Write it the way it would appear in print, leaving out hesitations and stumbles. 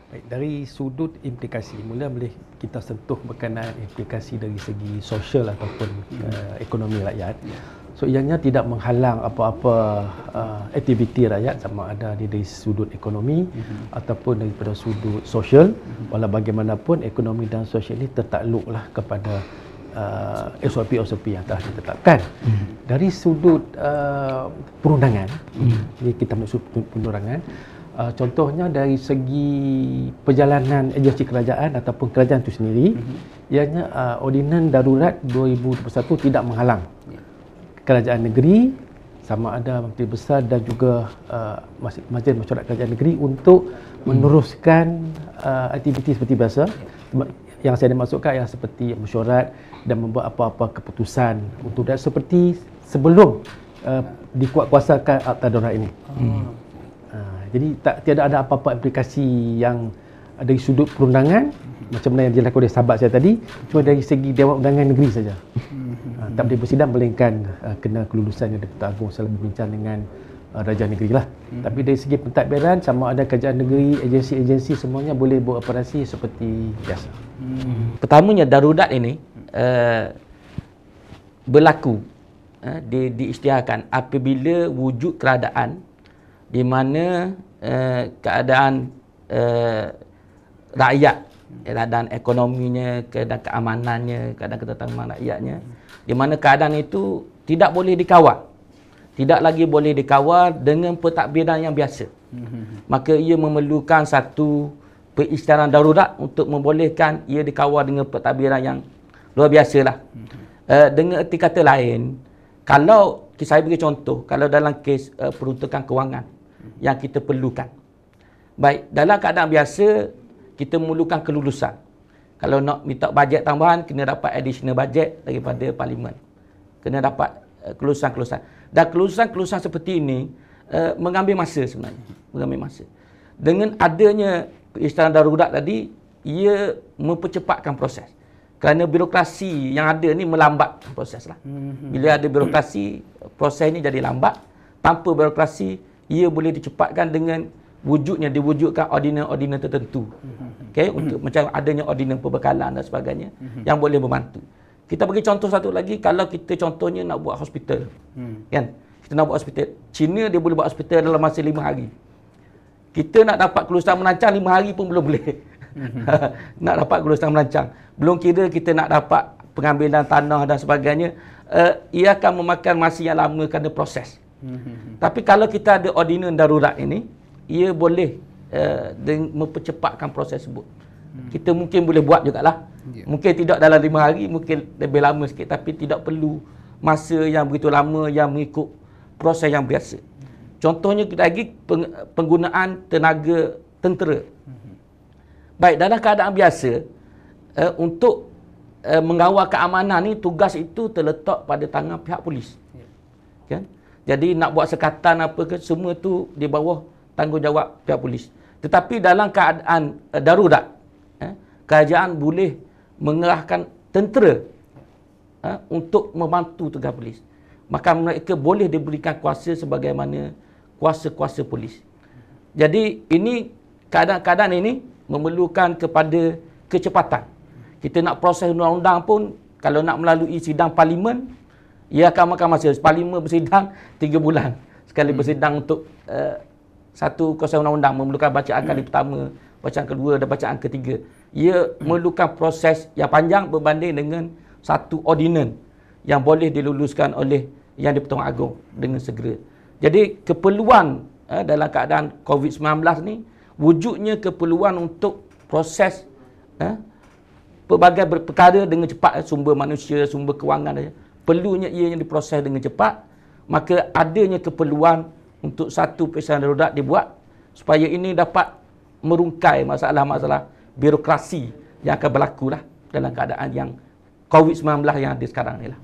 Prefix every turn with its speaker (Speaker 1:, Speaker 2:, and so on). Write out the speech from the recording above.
Speaker 1: Baik, dari sudut implikasi, mula boleh kita sentuh berkenaan implikasi dari segi sosial ataupun ekonomi rakyat. So, ianya tidak menghalang apa-apa aktiviti rakyat, sama ada dari sudut ekonomi ataupun daripada sudut sosial. Walau bagaimanapun, ekonomi dan sosial ini tertakluklah kepada SOP-SOP yang telah ditetapkan. Dari sudut perundangan, ini kita maksud perundangan, contohnya dari segi perjalanan agensi kerajaan ataupun kerajaan itu sendiri, ianya Ordinan Darurat 2021 tidak menghalang kerajaan negeri sama ada Menteri Besar dan juga Majlis Mesyuarat Kerajaan Negeri untuk meneruskan aktiviti seperti biasa. Yang saya dimaksudkan ialah seperti mesyuarat dan membuat apa-apa keputusan untuk seperti sebelum dikuatkuasakan Akta Darurat ini. Jadi tiada ada apa-apa implikasi yang dari sudut perundangan macam mana yang dilakukan oleh sahabat saya tadi, cuma dari segi Dewan Undangan Negeri saja. Tak boleh bersidang melainkan kena kelulusan yang Di-Pertuan Agong setelah berbincang dengan Raja Negeri lah. Tapi dari segi pentadbiran, sama ada kerajaan negeri, agensi-agensi semuanya boleh beroperasi seperti biasa.
Speaker 2: Pertamanya darurat ini berlaku diisytiharkan apabila wujud keadaan di mana keadaan rakyat, keadaan ekonominya, keadaan keamanannya, keadaan ketentraman rakyatnya, di mana keadaan itu tidak boleh dikawal. Tidak lagi boleh dikawal dengan pentadbiran yang biasa. Maka ia memerlukan satu perisytiharan darurat untuk membolehkan ia dikawal dengan pentadbiran yang luar biasalah. Dengan erti kata lain, kalau saya beri contoh, kalau dalam kes peruntukan kewangan yang kita perlukan. Baik, dalam keadaan biasa kita memerlukan kelulusan. Kalau nak minta bajet tambahan, kena dapat additional bajet daripada Parlimen. Kena dapat kelulusan-kelulusan. Dan kelulusan-kelulusan seperti ini mengambil masa sebenarnya. Mengambil masa. Dengan adanya perisytiharan darurat tadi, ia mempercepatkan proses. Kerana birokrasi yang ada ni melambat proses lah. Bila ada birokrasi, proses ni jadi lambat. Tanpa birokrasi, ia boleh dicepatkan dengan diwujudkan ordinan-ordinan tertentu. Okay? Untuk macam adanya ordinan perbekalan dan sebagainya yang boleh membantu. Kita bagi contoh satu lagi, kalau kita contohnya nak buat hospital. Kan? Kita nak buat hospital. China dia boleh buat hospital dalam masa 5 hari. Kita nak dapat kelulusan merancang 5 hari pun belum boleh. Nak dapat kelulusan merancang. Belum kira kita nak dapat pengambilan tanah dan sebagainya. Ia akan memakan masa yang lama kerana proses. Tapi kalau kita ada ordinan darurat ini, ia boleh mempercepatkan proses tersebut. Kita mungkin boleh buat jugalah. Mungkin tidak dalam 5 hari, mungkin lebih lama sikit, tapi tidak perlu masa yang begitu lama yang mengikut proses yang biasa. Contohnya lagi penggunaan tenaga tentera. Baik, dalam keadaan biasa, untuk mengawal keamanan ni, tugas itu terletak pada tangan pihak polis. Kan? Jadi nak buat sekatan apa ke, semua tu di bawah tanggungjawab pihak polis. Tetapi dalam keadaan darurat, kerajaan boleh mengerahkan tentera untuk membantu tugas polis. Maka mereka boleh diberikan kuasa sebagaimana kuasa-kuasa polis. Jadi ini keadaan-keadaan ini memerlukan kepada kecepatan. Kita nak proses undang-undang pun, kalau nak melalui sidang Parlimen, ia akan makan masa. Parlimen bersidang 3 bulan sekali bersidang untuk satu kuasa undang-undang, memerlukan bacaan kali pertama, bacaan kedua dan bacaan ketiga. Ia memerlukan proses yang panjang berbanding dengan satu ordinan yang boleh diluluskan oleh Yang di-Pertuan Agong dengan segera. Jadi keperluan dalam keadaan COVID-19 ni, wujudnya keperluan untuk proses pelbagai perkara dengan cepat, sumber manusia, sumber kewangan, perlunya ia yang diproses dengan cepat. Maka adanya keperluan untuk satu perisytiharan darurat dibuat supaya ini dapat merungkai masalah-masalah birokrasi yang akan berlaku lah dalam keadaan yang COVID-19 yang ada sekarang ni lah.